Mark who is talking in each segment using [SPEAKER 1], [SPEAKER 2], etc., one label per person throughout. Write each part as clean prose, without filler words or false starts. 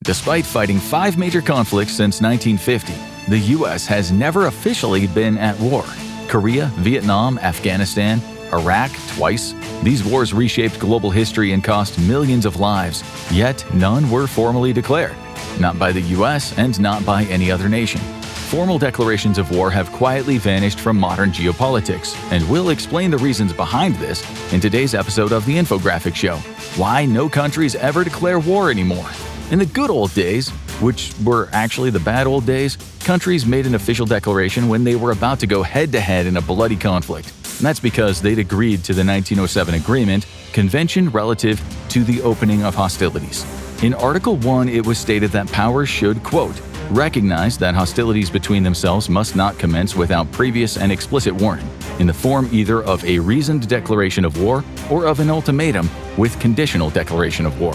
[SPEAKER 1] Despite fighting 5 major conflicts since 1950, the U.S. has never officially been at war. Korea, Vietnam, Afghanistan, Iraq twice. These wars reshaped global history and cost millions of lives, yet none were formally declared. Not by the U.S. and not by any other nation. Formal declarations of war have quietly vanished from modern geopolitics, and we'll explain the reasons behind this in today's episode of the Infographics Show. Why no countries ever declare war anymore. In the good old days, which were actually the bad old days, countries made an official declaration when they were about to go head-to-head in a bloody conflict. And that's because they'd agreed to the 1907 agreement, Convention relative to the opening of hostilities. In Article 1, it was stated that powers should, quote, recognize that hostilities between themselves must not commence without previous and explicit warning, in the form either of a reasoned declaration of war or of an ultimatum with conditional declaration of war.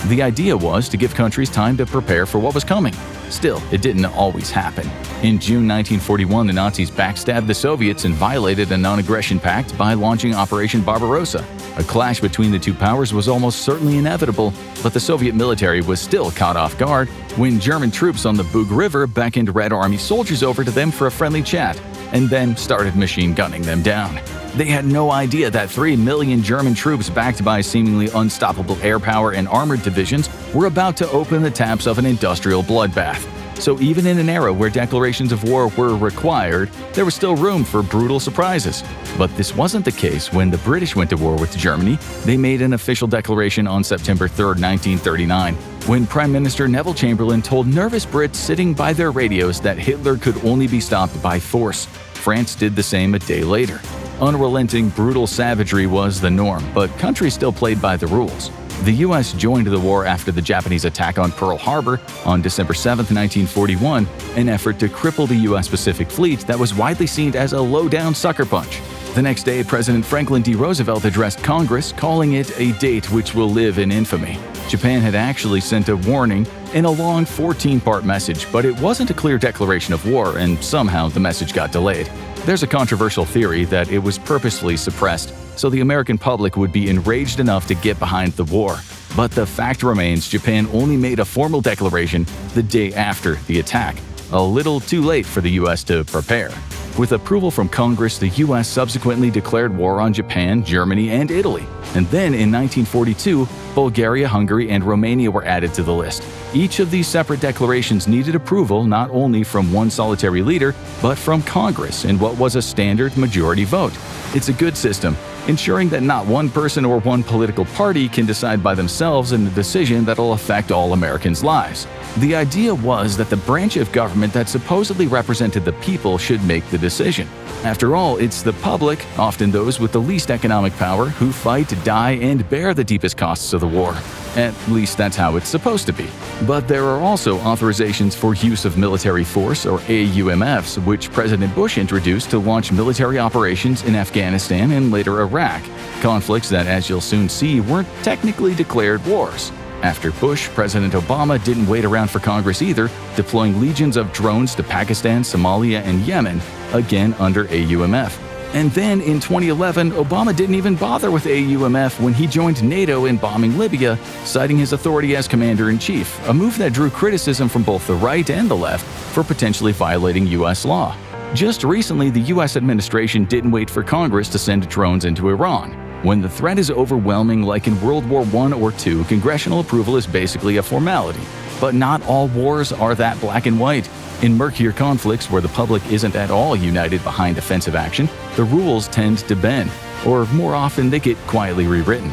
[SPEAKER 1] The idea was to give countries time to prepare for what was coming. Still, it didn't always happen. In June 1941, the Nazis backstabbed the Soviets and violated a non-aggression pact by launching Operation Barbarossa. A clash between the two powers was almost certainly inevitable, but the Soviet military was still caught off guard when German troops on the Bug River beckoned Red Army soldiers over to them for a friendly chat, and then started machine gunning them down. They had no idea that 3 million German troops backed by seemingly unstoppable air power and armored divisions were about to open the taps of an industrial bloodbath. So even in an era where declarations of war were required, there was still room for brutal surprises. But this wasn't the case when the British went to war with Germany. They made an official declaration on September 3, 1939, when Prime Minister Neville Chamberlain told nervous Brits sitting by their radios that Hitler could only be stopped by force. France did the same a day later. Unrelenting, brutal savagery was the norm, but countries still played by the rules. The U.S. joined the war after the Japanese attack on Pearl Harbor on December 7, 1941, an effort to cripple the U.S. Pacific Fleet that was widely seen as a low-down sucker punch. The next day, President Franklin D. Roosevelt addressed Congress, calling it a date which will live in infamy. Japan had actually sent a warning in a long 14-part message, but it wasn't a clear declaration of war, and somehow the message got delayed. There's a controversial theory that it was purposefully suppressed so the American public would be enraged enough to get behind the war. But the fact remains, Japan only made a formal declaration the day after the attack, a little too late for the U.S. to prepare. With approval from Congress, the U.S. subsequently declared war on Japan, Germany, and Italy. And then in 1942, Bulgaria, Hungary, and Romania were added to the list. Each of these separate declarations needed approval not only from one solitary leader, but from Congress in what was a standard majority vote. It's a good system, ensuring that not one person or one political party can decide by themselves in a decision that'll affect all Americans' lives. The idea was that the branch of government that supposedly represented the people should make the decision. After all, it's the public, often those with the least economic power, who fight, die, and bear the deepest costs of the war. At least that's how it's supposed to be. But there are also authorizations for use of military force, or AUMFs, which President Bush introduced to launch military operations in Afghanistan and later Iraq, conflicts that, as you'll soon see, weren't technically declared wars. After Bush, President Obama didn't wait around for Congress either, deploying legions of drones to Pakistan, Somalia, and Yemen, again under AUMF. And then in 2011, Obama didn't even bother with AUMF when he joined NATO in bombing Libya, citing his authority as commander-in-chief, a move that drew criticism from both the right and the left for potentially violating U.S. law. Just recently, the U.S. administration didn't wait for Congress to send drones into Iran. When the threat is overwhelming, like in World War I or II, congressional approval is basically a formality. But not all wars are that black and white. In murkier conflicts where the public isn't at all united behind offensive action, the rules tend to bend, or more often they get quietly rewritten.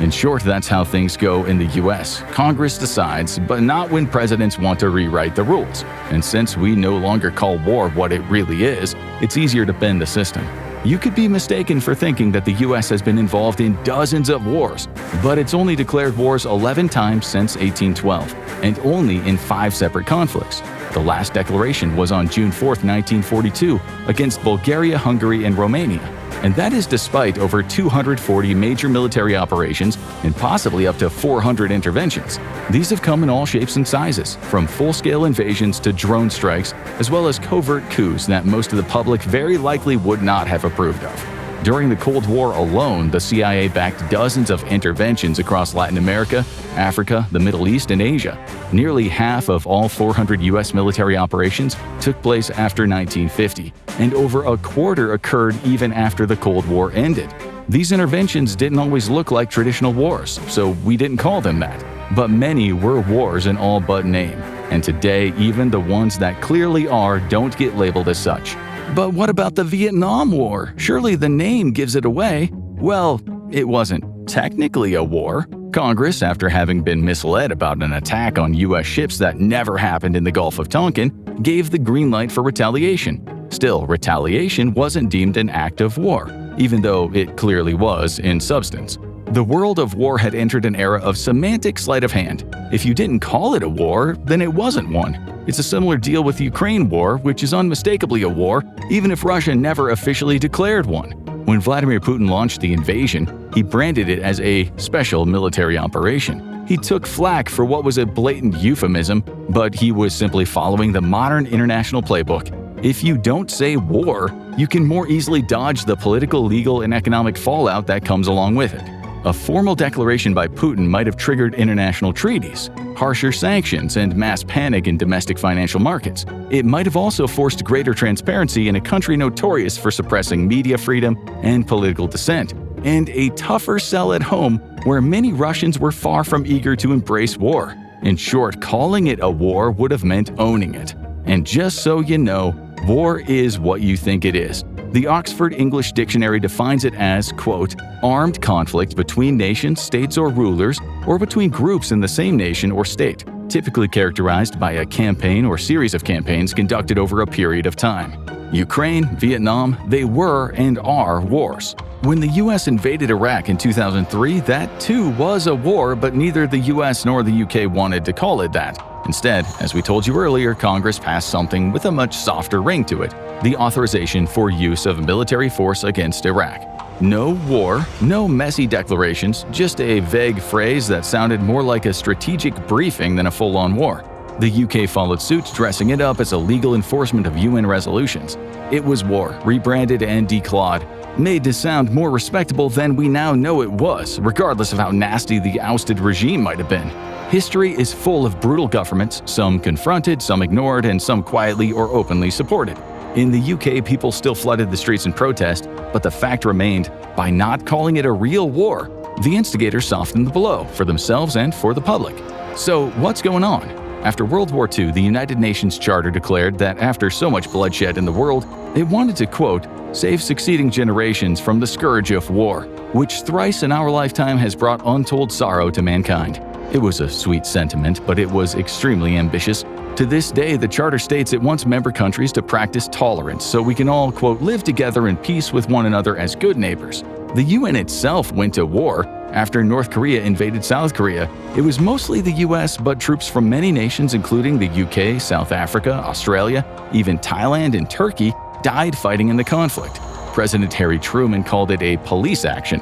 [SPEAKER 1] In short, that's how things go in the US. Congress decides, but not when presidents want to rewrite the rules. And since we no longer call war what it really is, it's easier to bend the system. You could be mistaken for thinking that the U.S. has been involved in dozens of wars, but it's only declared wars 11 times since 1812, and only in 5 separate conflicts. The last declaration was on June 4, 1942, against Bulgaria, Hungary, and Romania. And that is despite over 240 major military operations and possibly up to 400 interventions. These have come in all shapes and sizes, from full-scale invasions to drone strikes, as well as covert coups that most of the public very likely would not have approved of. During the Cold War alone, the CIA backed dozens of interventions across Latin America, Africa, the Middle East, and Asia. Nearly half of all 400 U.S. military operations took place after 1950, and over a quarter occurred even after the Cold War ended. These interventions didn't always look like traditional wars, so we didn't call them that. But many were wars in all but name, and today even the ones that clearly are don't get labeled as such. But what about the Vietnam War? Surely the name gives it away. Well, it wasn't technically a war. Congress, after having been misled about an attack on U.S. ships that never happened in the Gulf of Tonkin, gave the green light for retaliation. Still, retaliation wasn't deemed an act of war, even though it clearly was in substance. The world of war had entered an era of semantic sleight of hand. If you didn't call it a war, then it wasn't one. It's a similar deal with the Ukraine war, which is unmistakably a war, even if Russia never officially declared one. When Vladimir Putin launched the invasion, he branded it as a special military operation. He took flack for what was a blatant euphemism, but he was simply following the modern international playbook. If you don't say war, you can more easily dodge the political, legal, and economic fallout that comes along with it. A formal declaration by Putin might have triggered international treaties, harsher sanctions, and mass panic in domestic financial markets. It might have also forced greater transparency in a country notorious for suppressing media freedom and political dissent, and a tougher sell at home where many Russians were far from eager to embrace war. In short, calling it a war would have meant owning it. And just so you know, war is what you think it is. The Oxford English Dictionary defines it as, quote, armed conflict between nations, states, or rulers, or between groups in the same nation or state, typically characterized by a campaign or series of campaigns conducted over a period of time. Ukraine, Vietnam, they were and are wars. When the U.S. invaded Iraq in 2003, that too was a war, but neither the U.S. nor the U.K. wanted to call it that. Instead, as we told you earlier, Congress passed something with a much softer ring to it, the authorization for use of military force against Iraq. No war, no messy declarations, just a vague phrase that sounded more like a strategic briefing than a full-on war. The UK followed suit, dressing it up as a legal enforcement of UN resolutions. It was war, rebranded and declawed, made to sound more respectable than we now know it was, regardless of how nasty the ousted regime might have been. History is full of brutal governments, some confronted, some ignored, and some quietly or openly supported. In the UK, people still flooded the streets in protest, but the fact remained, by not calling it a real war, the instigators softened the blow for themselves and for the public. So what's going on? After World War II, the United Nations Charter declared that after so much bloodshed in the world, it wanted to, quote, save succeeding generations from the scourge of war, which thrice in our lifetime has brought untold sorrow to mankind. It was a sweet sentiment, but it was extremely ambitious. To this day, the Charter states it wants member countries to practice tolerance so we can all, quote, live together in peace with one another as good neighbors. The UN itself went to war. After North Korea invaded South Korea, it was mostly the US, but troops from many nations including the UK, South Africa, Australia, even Thailand and Turkey died fighting in the conflict. President Harry Truman called it a police action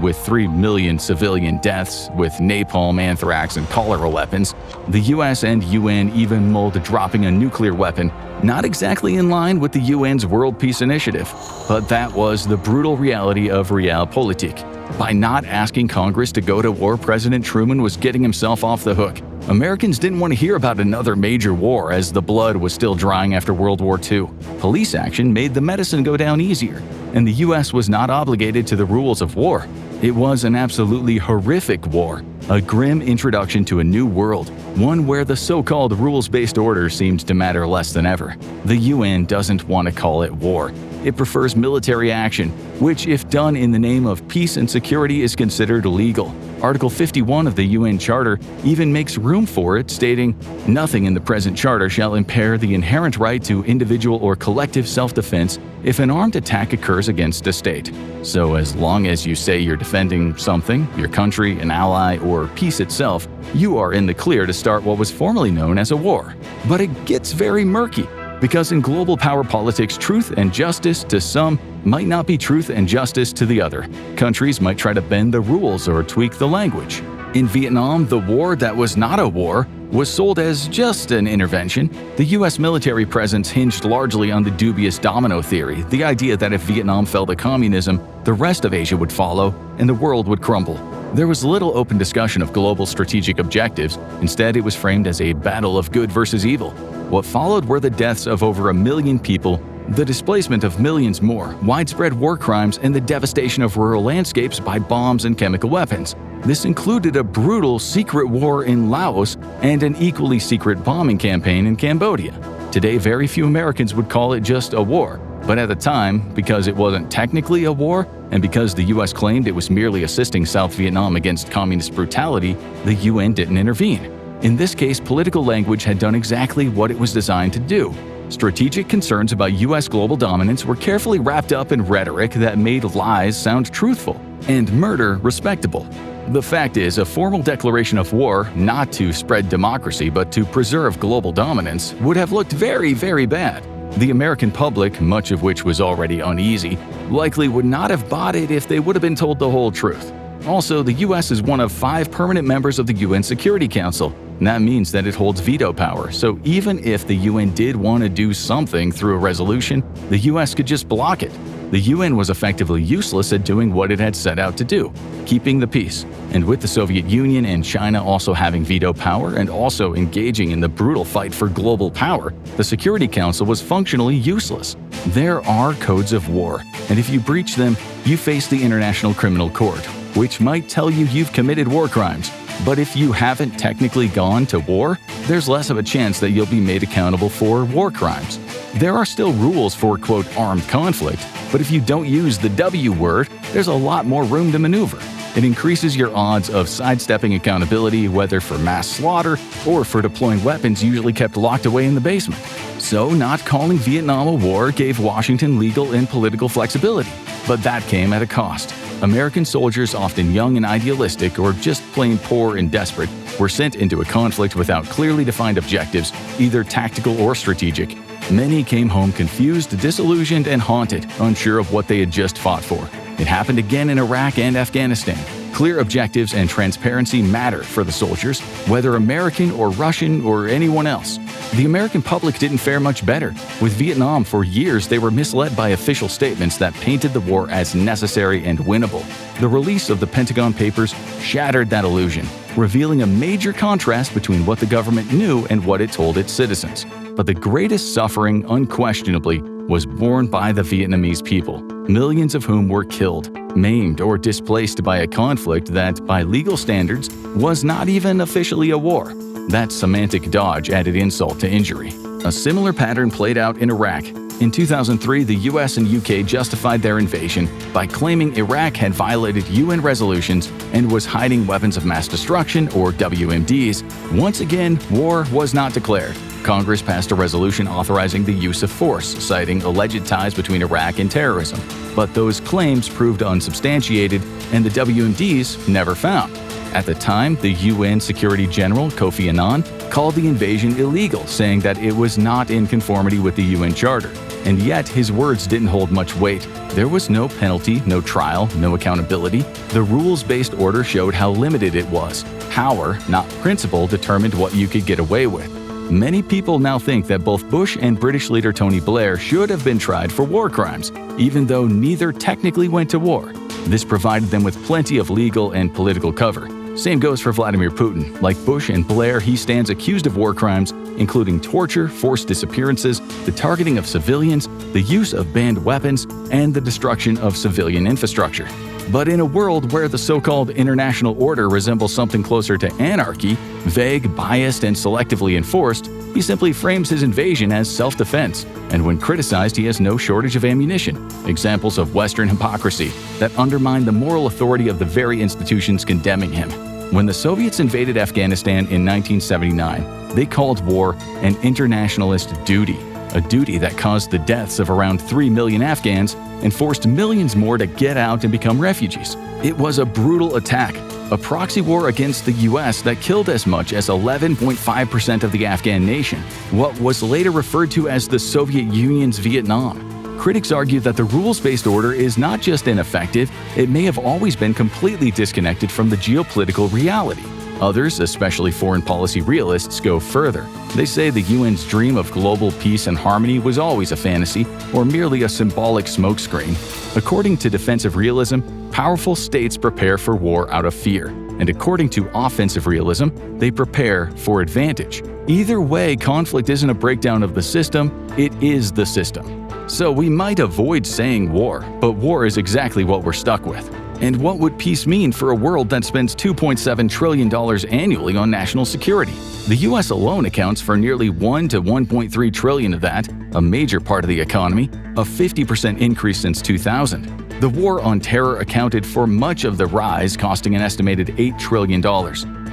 [SPEAKER 1] with 3 million civilian deaths, with napalm, anthrax, and cholera weapons. The US and UN even mulled dropping a nuclear weapon, not exactly in line with the UN's World Peace Initiative. But that was the brutal reality of realpolitik. By not asking Congress to go to war, President Truman was getting himself off the hook. Americans didn't want to hear about another major war as the blood was still drying after World War II. Police action made the medicine go down easier, and the U.S. was not obligated to the rules of war. It was an absolutely horrific war, a grim introduction to a new world, one where the so-called rules-based order seemed to matter less than ever. The UN doesn't want to call it war. It prefers military action, which, if done in the name of peace and security, is considered illegal. Article 51 of the UN Charter even makes room for it, stating, "Nothing in the present charter shall impair the inherent right to individual or collective self-defense if an armed attack occurs against a state." So as long as you say you're defending something, your country, an ally, or peace itself, you are in the clear to start what was formerly known as a war. But it gets very murky, because in global power politics, truth and justice to some might not be truth and justice to the other. Countries might try to bend the rules or tweak the language. In Vietnam, the war that was not a war was sold as just an intervention. The U.S. military presence hinged largely on the dubious domino theory, the idea that if Vietnam fell to communism, the rest of Asia would follow and the world would crumble. There was little open discussion of global strategic objectives. Instead, it was framed as a battle of good versus evil. What followed were the deaths of over 1 million people, the displacement of millions more, widespread war crimes, and the devastation of rural landscapes by bombs and chemical weapons. This included a brutal secret war in Laos and an equally secret bombing campaign in Cambodia. Today, very few Americans would call it just a war, but at the time, because it wasn't technically a war, and because the U.S. claimed it was merely assisting South Vietnam against communist brutality, the UN didn't intervene. In this case, political language had done exactly what it was designed to do. Strategic concerns about U.S. global dominance were carefully wrapped up in rhetoric that made lies sound truthful and murder respectable. The fact is, a formal declaration of war, not to spread democracy but to preserve global dominance, would have looked very, very bad. The American public, much of which was already uneasy, likely would not have bought it if they would have been told the whole truth. Also, the U.S. is one of 5 permanent members of the UN Security Council, and that means that it holds veto power, so even if the UN did want to do something through a resolution, the US could just block it. The UN was effectively useless at doing what it had set out to do, keeping the peace. And with the Soviet Union and China also having veto power and also engaging in the brutal fight for global power, the Security Council was functionally useless. There are codes of war, and if you breach them, you face the International Criminal Court, which might tell you you've committed war crimes. But if you haven't technically gone to war, there's less of a chance that you'll be made accountable for war crimes. There are still rules for, quote, armed conflict, but if you don't use the W word, there's a lot more room to maneuver. It increases your odds of sidestepping accountability, whether for mass slaughter or for deploying weapons usually kept locked away in the basement. So, not calling Vietnam a war gave Washington legal and political flexibility, but that came at a cost. American soldiers, often young and idealistic or just plain poor and desperate, were sent into a conflict without clearly defined objectives, either tactical or strategic. Many came home confused, disillusioned, and haunted, unsure of what they had just fought for. It happened again in Iraq and Afghanistan. Clear objectives and transparency matter for the soldiers, whether American or Russian or anyone else. The American public didn't fare much better. With Vietnam, for years they were misled by official statements that painted the war as necessary and winnable. The release of the Pentagon Papers shattered that illusion, revealing a major contrast between what the government knew and what it told its citizens. But the greatest suffering, unquestionably, was borne by the Vietnamese people, millions of whom were killed, maimed, or displaced by a conflict that, by legal standards, was not even officially a war. That semantic dodge added insult to injury. A similar pattern played out in Iraq. In 2003, the US and UK justified their invasion by claiming Iraq had violated UN resolutions and was hiding weapons of mass destruction, or WMDs. Once again, war was not declared. Congress passed a resolution authorizing the use of force, citing alleged ties between Iraq and terrorism. But those claims proved unsubstantiated, and the WMDs never found. At the time, the UN Secretary General Kofi Annan called the invasion illegal, saying that it was not in conformity with the UN Charter. And yet, his words didn't hold much weight. There was no penalty, no trial, no accountability. The rules-based order showed how limited it was. Power, not principle, determined what you could get away with. Many people now think that both Bush and British leader Tony Blair should have been tried for war crimes, even though neither technically went to war. This provided them with plenty of legal and political cover. Same goes for Vladimir Putin. Like Bush and Blair, he stands accused of war crimes, including torture, forced disappearances, the targeting of civilians, the use of banned weapons, and the destruction of civilian infrastructure. But in a world where the so-called international order resembles something closer to anarchy, vague, biased, and selectively enforced, he simply frames his invasion as self-defense, and when criticized he has no shortage of ammunition, examples of Western hypocrisy that undermine the moral authority of the very institutions condemning him. When the Soviets invaded Afghanistan in 1979, they called war an internationalist duty, a duty that caused the deaths of around 3 million Afghans and forced millions more to get out and become refugees. It was a brutal attack, a proxy war against the US that killed as much as 11.5% of the Afghan nation, what was later referred to as the Soviet Union's Vietnam. Critics argue that the rules-based order is not just ineffective, it may have always been completely disconnected from the geopolitical reality. Others, especially foreign policy realists, go further. They say the UN's dream of global peace and harmony was always a fantasy or merely a symbolic smokescreen. According to defensive realism, powerful states prepare for war out of fear, and according to offensive realism, they prepare for advantage. Either way, conflict isn't a breakdown of the system, it is the system. So we might avoid saying war, but war is exactly what we're stuck with. And what would peace mean for a world that spends $2.7 trillion annually on national security? The US alone accounts for nearly $1 to $1.3 trillion of that, a major part of the economy, a 50% increase since 2000. The war on terror accounted for much of the rise, costing an estimated $8 trillion.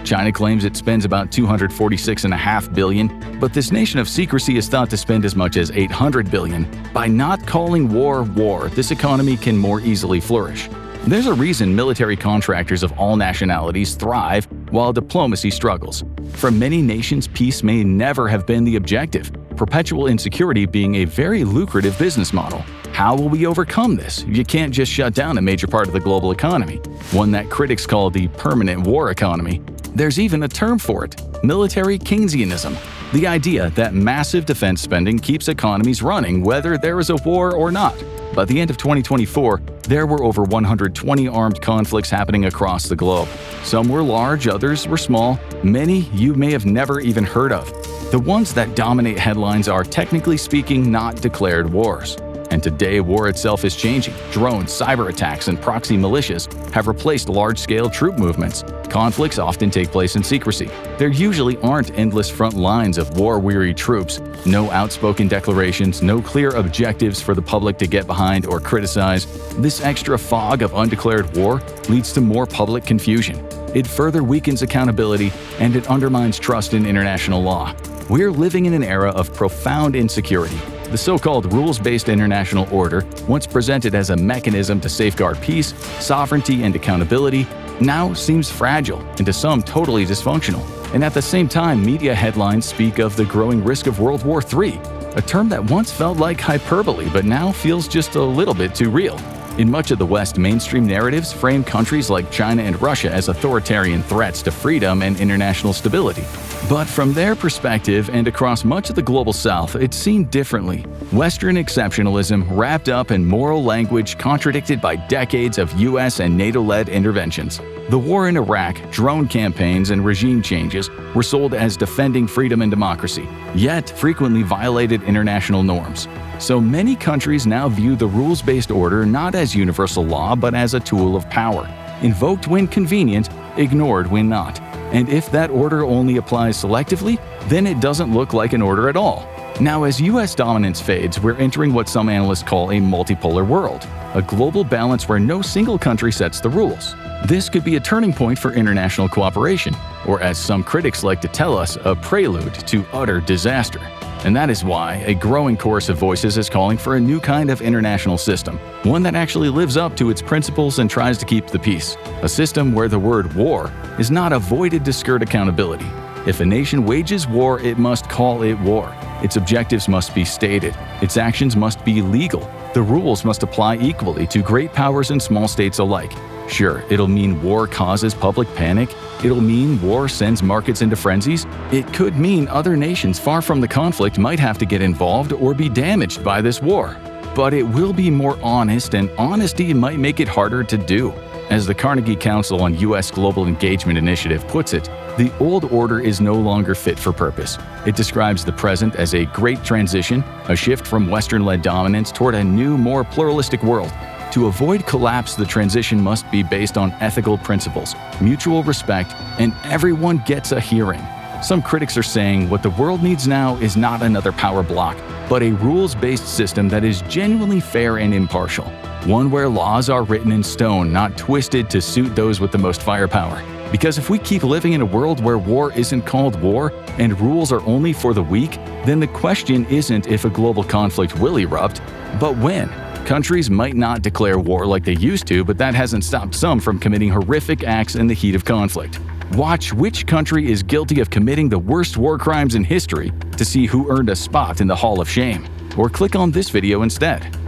[SPEAKER 1] China claims it spends about $246.5 billion, but this nation of secrecy is thought to spend as much as $800 billion. By not calling war war, this economy can more easily flourish. There's a reason military contractors of all nationalities thrive while diplomacy struggles. For many nations, peace may never have been the objective, perpetual insecurity being a very lucrative business model. How will we overcome this? You can't just shut down a major part of the global economy, one that critics call the permanent war economy. There's even a term for it: military Keynesianism. The idea that massive defense spending keeps economies running whether there is a war or not. By the end of 2024, there were over 120 armed conflicts happening across the globe. Some were large, others were small, many you may have never even heard of. The ones that dominate headlines are, technically speaking, not declared wars. And today, war itself is changing. Drones, cyber attacks, and proxy militias have replaced large-scale troop movements. Conflicts often take place in secrecy. There usually aren't endless front lines of war-weary troops, no outspoken declarations, no clear objectives for the public to get behind or criticize. This extra fog of undeclared war leads to more public confusion. It further weakens accountability, and it undermines trust in international law. We're living in an era of profound insecurity. The so-called rules-based international order, once presented as a mechanism to safeguard peace, sovereignty, and accountability, now seems fragile and to some totally dysfunctional. And at the same time, media headlines speak of the growing risk of World War III, a term that once felt like hyperbole but now feels just a little bit too real. In much of the West, mainstream narratives frame countries like China and Russia as authoritarian threats to freedom and international stability. But from their perspective and across much of the global South, it's seen differently. Western exceptionalism wrapped up in moral language contradicted by decades of US and NATO-led interventions. The war in Iraq, drone campaigns, and regime changes were sold as defending freedom and democracy, yet frequently violated international norms. So many countries now view the rules-based order not as universal law but as a tool of power, invoked when convenient, ignored when not. And if that order only applies selectively, then it doesn't look like an order at all. Now, as US dominance fades, we're entering what some analysts call a multipolar world, a global balance where no single country sets the rules. This could be a turning point for international cooperation, or as some critics like to tell us, a prelude to utter disaster. And that is why a growing chorus of voices is calling for a new kind of international system, one that actually lives up to its principles and tries to keep the peace. A system where the word war is not avoided to skirt accountability. If a nation wages war, it must call it war. Its objectives must be stated. Its actions must be legal. The rules must apply equally to great powers and small states alike. Sure, it'll mean war causes public panic. It'll mean war sends markets into frenzies. It could mean other nations far from the conflict might have to get involved or be damaged by this war. But it will be more honest, and honesty might make it harder to do. As the Carnegie Council on U.S. Global Engagement Initiative puts it, the old order is no longer fit for purpose. It describes the present as a great transition, a shift from Western-led dominance toward a new, more pluralistic world. To avoid collapse, the transition must be based on ethical principles, mutual respect, and everyone gets a hearing. Some critics are saying what the world needs now is not another power block, but a rules-based system that is genuinely fair and impartial. One where laws are written in stone, not twisted to suit those with the most firepower. Because if we keep living in a world where war isn't called war and rules are only for the weak, then the question isn't if a global conflict will erupt, but when. Countries might not declare war like they used to, but that hasn't stopped some from committing horrific acts in the heat of conflict. Watch which country is guilty of committing the worst war crimes in history to see who earned a spot in the Hall of Shame. Or click on this video instead.